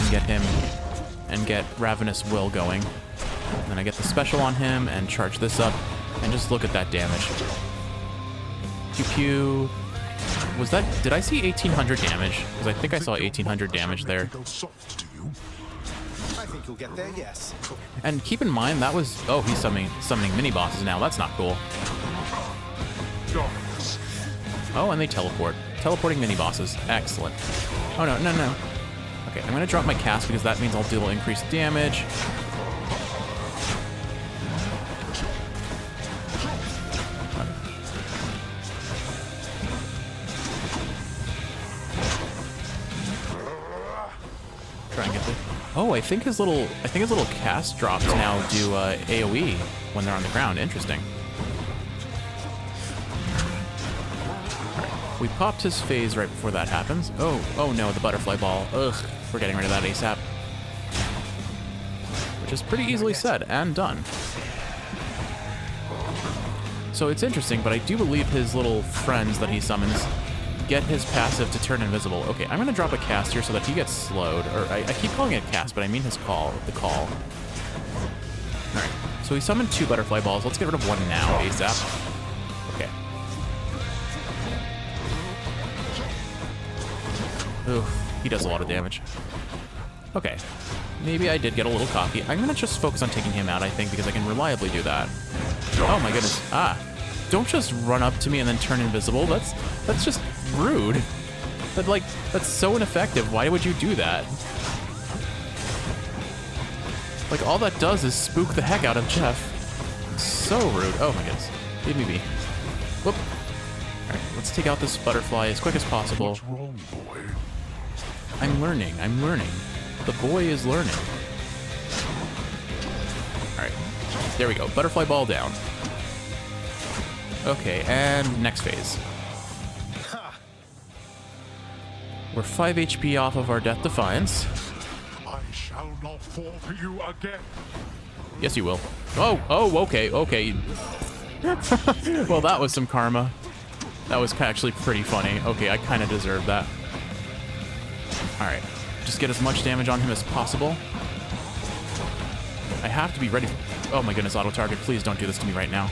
and get Ravenous Will going. And then I get the special on him and charge this up and just look at that damage. Pew pew. Was that, did I see 1,800 damage? Because I think I saw 1,800 damage there. I think you'll get there, yes. And keep in mind that was, oh, he's summoning mini bosses now. That's not cool. Oh, and they teleport. Teleporting mini bosses. Excellent. Oh, no. Okay, I'm going to drop my cast because that means I'll deal increased damage. Try and get this. Oh, I think his little cast drops now do AoE when they're on the ground. Interesting. We popped his phase right before that happens. Oh no, the butterfly ball. Ugh, we're getting rid of that ASAP. Which is pretty easily said and done. So it's interesting, but I do believe his little friends that he summons get his passive to turn invisible. Okay, I'm gonna drop a cast here so that he gets slowed. Or I keep calling it a cast, but I mean his call, the call. Alright, so he summoned 2 butterfly balls. Let's get rid of one now, ASAP. Okay. Ooh, he does a lot of damage. Okay, maybe I did get a little cocky. I'm gonna just focus on taking him out, I think, because I can reliably do that. Oh my goodness. Ah, don't just run up to me and then turn invisible. That's just rude. That's so ineffective. Why would you do that? Like, all that does is spook the heck out of Jeff. So rude. Oh my goodness. Leave me be. Whoop. Alright, let's take out this butterfly as quick as possible. What's wrong, boy? I'm learning. The boy is learning. Alright. There we go. Butterfly ball down. Okay, and next phase. We're 5 HP off of our Death Defiance. I shall not fall to you again. Yes, you will. Oh, okay. Well, that was some karma. That was actually pretty funny. Okay, I kind of deserved that. Alright. Just get as much damage on him as possible. I have to be ready. Oh my goodness, auto target. Please don't do this to me right now.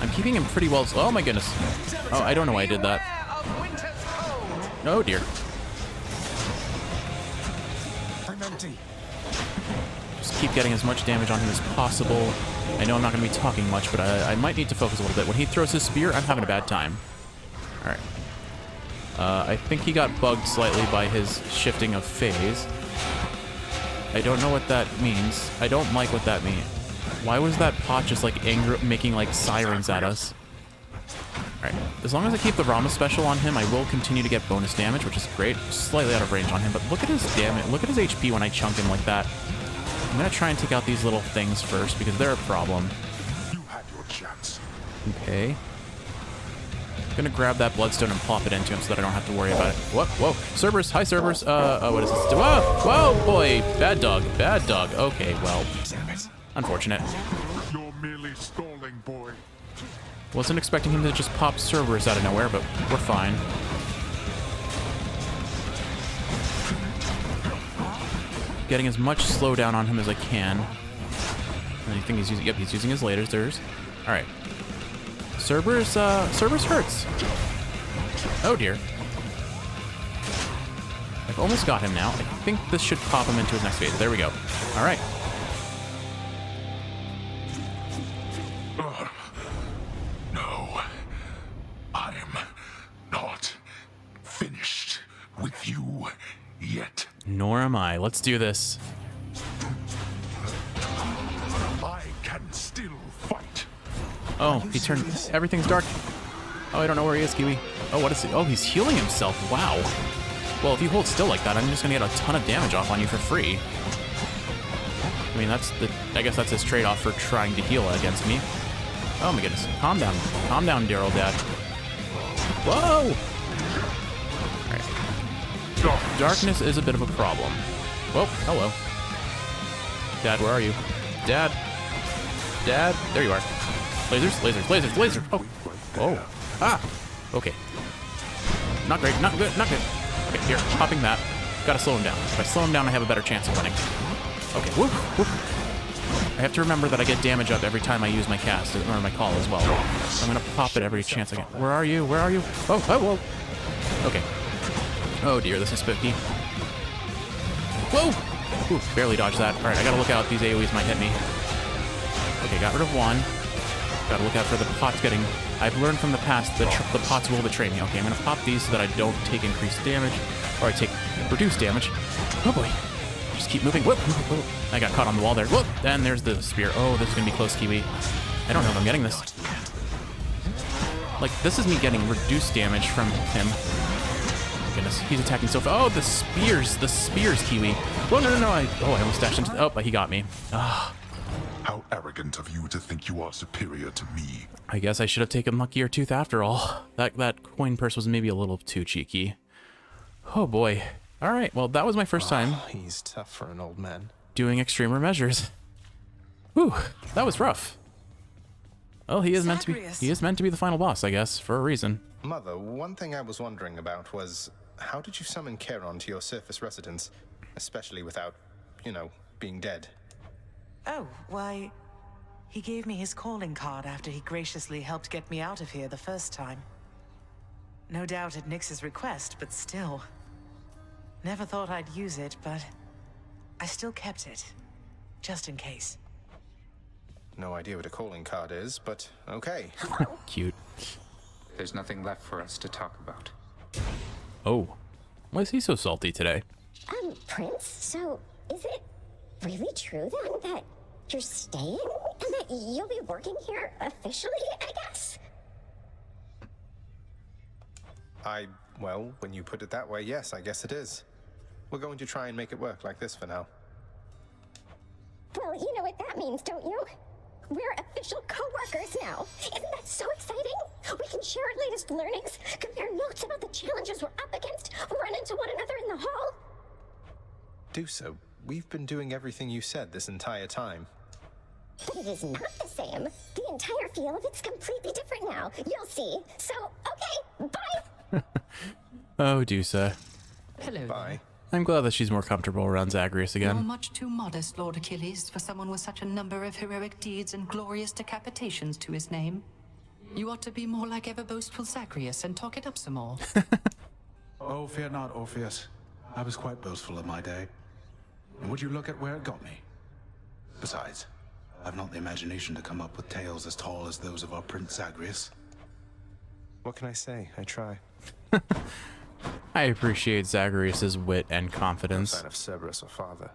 I'm keeping him pretty well. Oh my goodness. Oh, I don't know why I did that. Oh dear. I'm empty. Just keep getting as much damage on him as possible. I know I'm not going to be talking much, but I might need to focus a little bit. When he throws his spear, I'm having a bad time. Alright. I think he got bugged slightly by his shifting of phase. I don't know what that means. I don't like what that means. Why was that pot just like making like sirens at us? Alright, as long as I keep the Rama special on him, I will continue to get bonus damage, which is great. Slightly out of range on him, but look at his damage. Look at his HP when I chunk him like that. I'm gonna try and take out these little things first because they're a problem. You had your chance. Okay. I'm gonna grab that bloodstone and plop it into him so that I don't have to worry about it. Whoa. Cerberus, hi Cerberus. What is this? Whoa, boy. Bad dog. Okay, well. Unfortunate. You're merely stalling, boy. Wasn't expecting him to just pop Cerberus out of nowhere, but we're fine. Getting as much slowdown on him as I can. And I think he's using, yep, he's using his lasers. Alright. Cerberus hurts. Oh dear. I've almost got him now. I think this should pop him into his next phase. There we go. Alright. No. I'm not finished with you yet. Nor am I. Let's do this. I can still fight. Oh, he turned... Everything's dark. Oh, I don't know where he is, Kiwi. Oh, what is he? Oh, he's healing himself. Wow. Well, if you hold still like that, I'm just gonna get a ton of damage off on you for free. I mean, I guess that's his trade-off for trying to heal against me. Oh my goodness. Calm down. Calm down, Daryl Dad. Whoa! Alright. Darkness is a bit of a problem. Whoa, hello. Dad, where are you? Dad? There you are. Lasers. Oh. Whoa. Ah! Okay. Not great, not good. Okay, here, popping that. Gotta slow him down. If I slow him down, I have a better chance of winning. Okay, whoop. I have to remember that I get damage up every time I use my cast, or my call as well. So I'm gonna pop it every chance I get. Where are you? Oh, whoa. Okay. Oh dear, this is spooky. Whoa! Ooh, barely dodged that. Alright, I gotta look out. These AoEs might hit me. Okay, got rid of one. Gotta look out for the pots getting... I've learned from the past that the pots will betray me. Okay, I'm gonna pop these so that I don't take increased damage. Or I take reduced damage. Oh boy. Just keep moving. Whoop! I got caught on the wall there. Whoop! And there's the spear. Oh, this is gonna be close, Kiwi. I don't know if I'm getting this. Like, this is me getting reduced damage from him. Oh my goodness, he's attacking so fast. Oh, the spears, Kiwi. Whoa, no. I almost dashed into... Oh, but he got me. Ah. How arrogant of you to think you are superior to me. I guess I should have taken Luckier Tooth after all. That coin purse was maybe a little too cheeky. Oh boy. Alright, well that was my first time. He's tough for an old man. Doing extremer measures. Whew, that was rough. Well, he is meant to be the final boss, I guess, for a reason. Mother, one thing I was wondering about was, how did you summon Charon to your surface residence? Especially without, being dead. Oh, why, he gave me his calling card after he graciously helped get me out of here the first time. No doubt at Nyx's request, but still. Never thought I'd use it, but I still kept it, just in case. No idea what a calling card is, but okay. Cute. There's nothing left for us to talk about. Oh, why is he so salty today? Prince, so is it really true then that you're staying? And that you'll be working here officially, I guess? Well, when you put it that way, yes, I guess it is. We're going to try and make it work like this for now. Well, you know what that means, don't you? We're official co-workers now. Isn't that so exciting? We can share our latest learnings, compare notes about the challenges we're up against, run into one another in the hall. Do so. we've been doing everything you said this entire time. But it is not the same. The entire feel of it's completely different now. You'll see. So, okay, bye! Oh, Dusa. Hello. Bye. I'm glad that she's more comfortable around Zagreus You're again. much too modest, Lord Achilles, for someone with such a number of heroic deeds and glorious decapitations to his name. You ought to be more like ever boastful Zagreus and talk it up some more. Oh, fear not, Orpheus. I was quite boastful in my day. And would you look at where it got me? Besides, I've not the imagination to come up with tales as tall as those of our Prince Zagreus. What can I say? I try. I appreciate Zagreus's wit and confidence. No sign of Cerberus or father.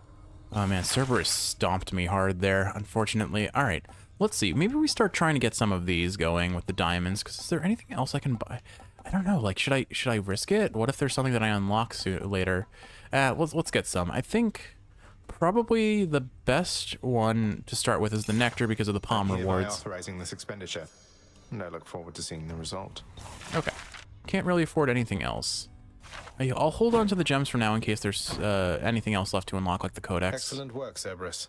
Oh man, Cerberus stomped me hard there, unfortunately. All right, let's see. Maybe we start trying to get some of these going with the diamonds, because is there anything else I can buy? I don't know, like, should I risk it? What if there's something that I unlock later? Let's get some. I think probably the best one to start with is the nectar because of the palm rewards. Authorizing this expenditure, and I look forward to seeing the result. Okay. Can't really afford anything else. I'll hold on to the gems for now in case there's anything else left to unlock, like the codex. Excellent work, Cerberus.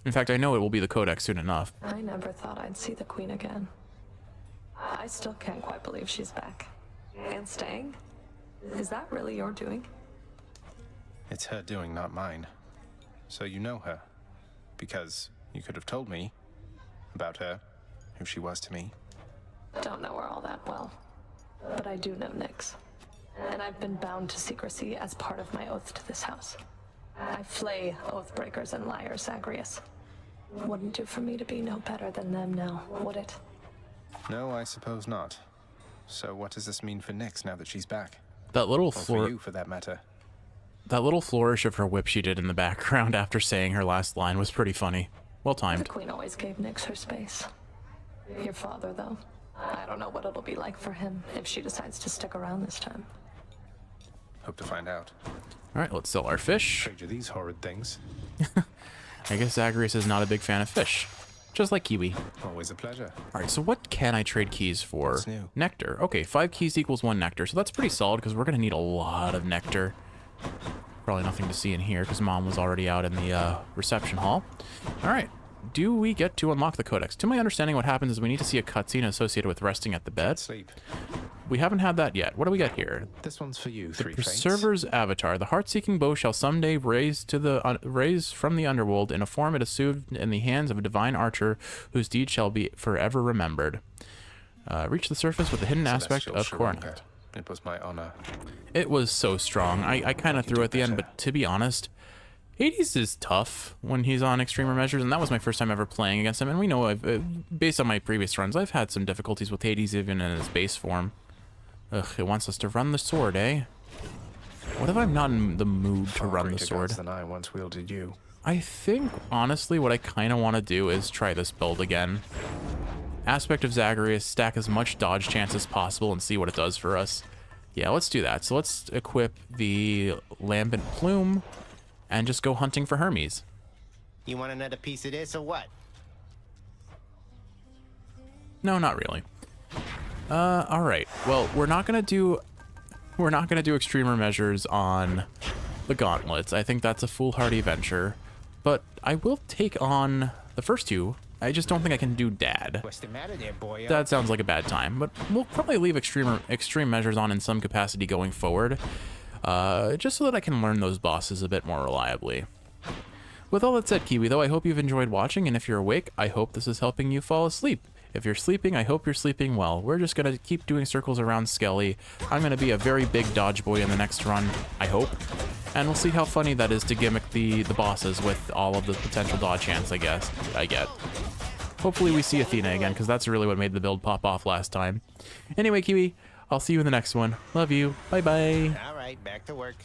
In fact, I know it will be the codex soon enough. I never thought I'd see the Queen again. I still can't quite believe she's back. And staying? Is that really your doing? It's her doing, not mine. So you know her. Because you could have told me about her, who she was to me. Don't know her all that well. But I do know Nyx. And I've been bound to secrecy as part of my oath to this house. I flay oath breakers and liars, Zagreus. Wouldn't do for me to be no better than them now, would it? No, I suppose not. So what does this mean for Nyx now that she's back? That little or for you, for that matter. That little flourish of her whip she did in the background after saying her last line was pretty funny. Well timed. The Queen always gave Nyx her space. Your father, though. I don't know what it'll be like for him if she decides to stick around this time. Hope to find out. All right, let's sell our fish. Trade you these horrid things. I guess Zagreus is not a big fan of fish. Just like Kiwi. Always a pleasure. All right, so what can I trade keys for? What's new? Nectar. Okay, 5 keys equals 1 nectar. So that's pretty solid because we're going to need a lot of nectar. Probably nothing to see in here because Mom was already out in the reception hall. All right. Do we get to unlock the codex? To my understanding, what happens is we need to see a cutscene associated with resting at the bed. Sleep. We haven't had that yet. What do we got here? This one's for you, The Three Fates. Preserver's Avatar. The heart-seeking bow shall someday raise from the underworld in a form it assumed in the hands of a divine archer whose deed shall be forever remembered. Reach the surface with the hidden aspect of Coronet. It was my honor. It was so strong. I kind of threw at the end, but to be honest, Hades is tough when he's on extremer measures, and that was my first time ever playing against him. And we know, based on my previous runs, I've had some difficulties with Hades even in his base form. Ugh, it wants us to run the sword, eh? What if I'm not in the mood to run the sword? Than I once wielded you. I think, honestly, what I kind of want to do is try this build again. Aspect of Zagreus, stack as much dodge chance as possible and see what it does for us. Yeah, let's do that. So let's equip the Lambent Plume and just go hunting for Hermes. You want another piece of this or what? No, not really. All right. Well, we're not gonna do extremer measures on the gauntlets. I think that's a foolhardy venture. But I will take on the first two. I just don't think I can do Dad. What's the matter there, boy? That sounds like a bad time, but we'll probably leave extreme measures on in some capacity going forward, just so that I can learn those bosses a bit more reliably. With all that said, Kiwi, though, I hope you've enjoyed watching, and if you're awake, I hope this is helping you fall asleep. If you're sleeping, I hope you're sleeping well. We're just going to keep doing circles around Skelly. I'm going to be a very big dodge boy in the next run, I hope. And we'll see how funny that is to gimmick the bosses with all of the potential dodge chance, I get. Hopefully we see Athena again, because that's really what made the build pop off last time. Anyway, Kiwi, I'll see you in the next one. Love you. Bye-bye. All right, back to work.